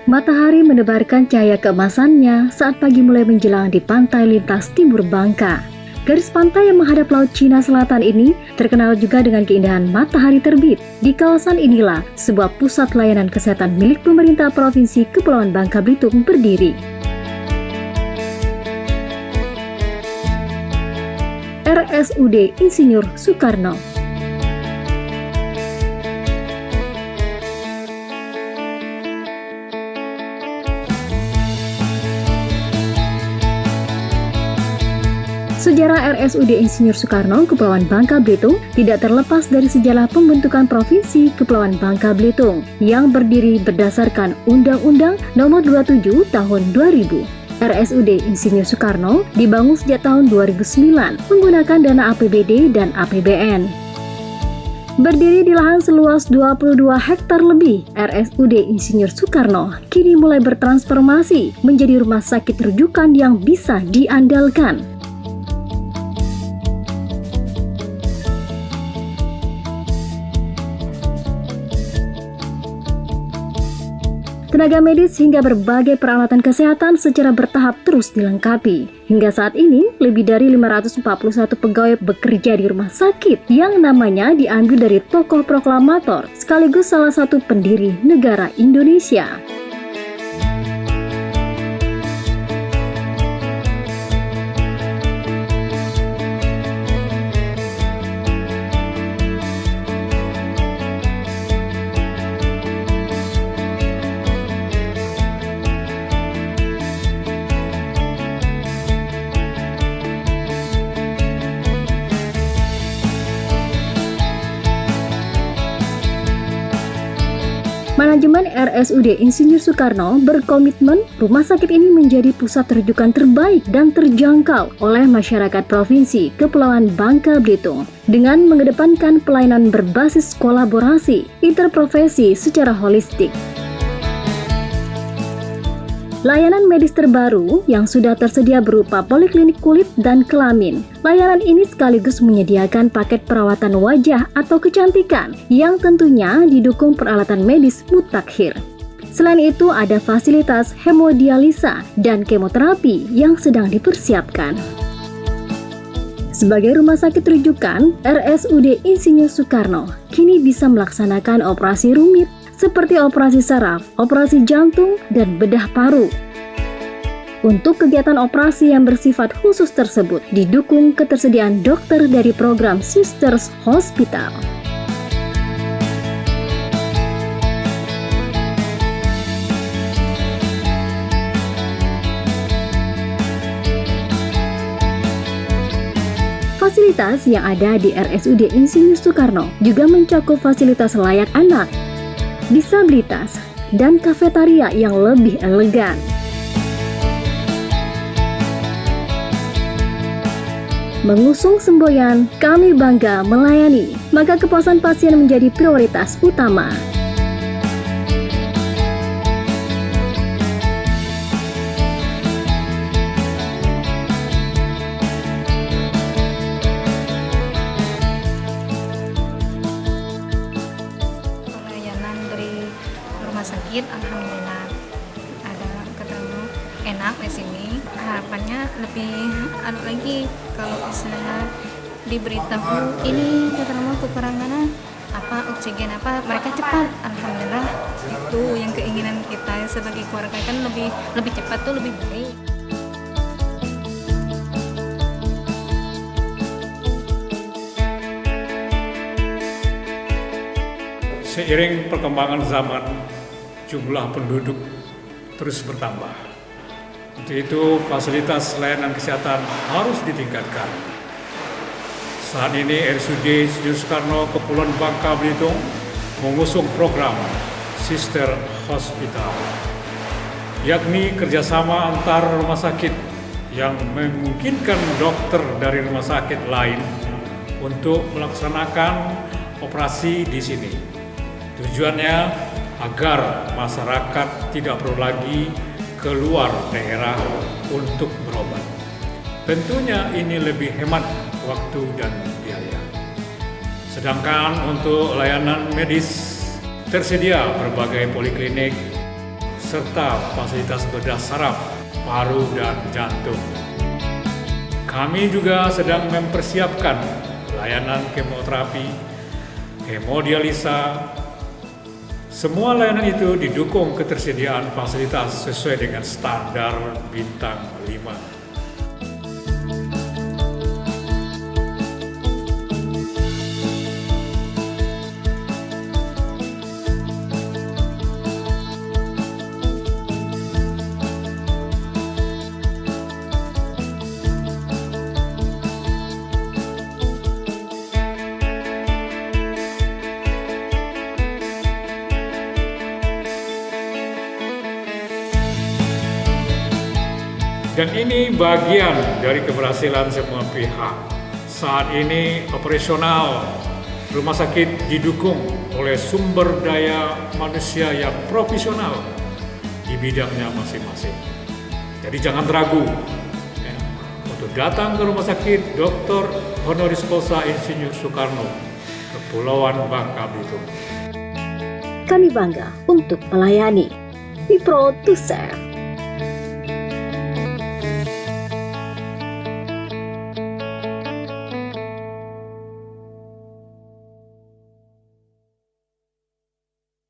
Matahari menebarkan cahaya keemasannya saat pagi mulai menjelang di pantai lintas timur Bangka. Garis pantai yang menghadap Laut Cina Selatan ini terkenal juga dengan keindahan matahari terbit. Di kawasan inilah sebuah pusat layanan kesehatan milik pemerintah Provinsi Kepulauan Bangka Belitung berdiri. RSUD Insinyur Soekarno. Sejarah RSUD Insinyur Soekarno Kepulauan Bangka Belitung tidak terlepas dari sejarah pembentukan Provinsi Kepulauan Bangka Belitung yang berdiri berdasarkan Undang-Undang Nomor 27 Tahun 2000. RSUD Insinyur Soekarno dibangun sejak tahun 2009 menggunakan dana APBD dan APBN. Berdiri di lahan seluas 22 hektar lebih, RSUD Insinyur Soekarno kini mulai bertransformasi menjadi rumah sakit rujukan yang bisa diandalkan. Tenaga medis hingga berbagai peralatan kesehatan secara bertahap terus dilengkapi. Hingga saat ini, lebih dari 541 pegawai bekerja di rumah sakit yang namanya diambil dari tokoh proklamator sekaligus salah satu pendiri negara Indonesia. Manajemen RSUD Insinyur Soekarno berkomitmen rumah sakit ini menjadi pusat rujukan terbaik dan terjangkau oleh masyarakat Provinsi Kepulauan Bangka Belitung dengan mengedepankan pelayanan berbasis kolaborasi interprofesi secara holistik. Layanan medis terbaru yang sudah tersedia berupa poliklinik kulit dan kelamin. Layanan ini sekaligus menyediakan paket perawatan wajah atau kecantikan yang tentunya didukung peralatan medis mutakhir. Selain itu ada fasilitas hemodialisa dan kemoterapi yang sedang dipersiapkan. Sebagai rumah sakit rujukan, RSUD Insinyur Soekarno kini bisa melaksanakan operasi rumit seperti operasi saraf, operasi jantung, dan bedah paru. Untuk kegiatan operasi yang bersifat khusus tersebut, didukung ketersediaan dokter dari program Sisters Hospital. Fasilitas yang ada di RSUD Insinyur Soekarno juga mencakup fasilitas layak anak, disabilitas, dan kafetaria yang lebih elegan. Mengusung semboyan, kami bangga melayani, maka kepuasan pasien menjadi prioritas utama. Sakit, alhamdulillah ada ketemu enak di sini. Harapannya lebih lagi kalau misalnya diberitahu ini ketemu kekurangannya apa oksigen apa mereka cepat, alhamdulillah itu yang keinginan kita sebagai keluarga kan lebih cepat tuh lebih baik. Seiring perkembangan zaman, jumlah penduduk terus bertambah. Untuk itu, fasilitas layanan kesehatan harus ditingkatkan. Saat ini, RSUD Insinyur Soekarno Kepulauan Bangka Belitung mengusung program Sister Hospital, yakni kerjasama antar rumah sakit yang memungkinkan dokter dari rumah sakit lain untuk melaksanakan operasi di sini. Tujuannya agar masyarakat tidak perlu lagi keluar daerah untuk berobat. Tentunya ini lebih hemat waktu dan biaya. Sedangkan untuk layanan medis tersedia berbagai poliklinik serta fasilitas bedah saraf, paru, dan jantung. Kami juga sedang mempersiapkan layanan kemoterapi, hemodialisa. Semua layanan itu didukung ketersediaan fasilitas sesuai dengan standar bintang 5. Dan ini bagian dari keberhasilan semua pihak. Saat ini operasional rumah sakit didukung oleh sumber daya manusia yang profesional di bidangnya masing-masing. Jadi jangan ragu ya, untuk datang ke rumah sakit Dr. Honoris Causa Insinyur Soekarno, Kepulauan Bangka Belitung. Kami bangga untuk melayani. We proud to serve.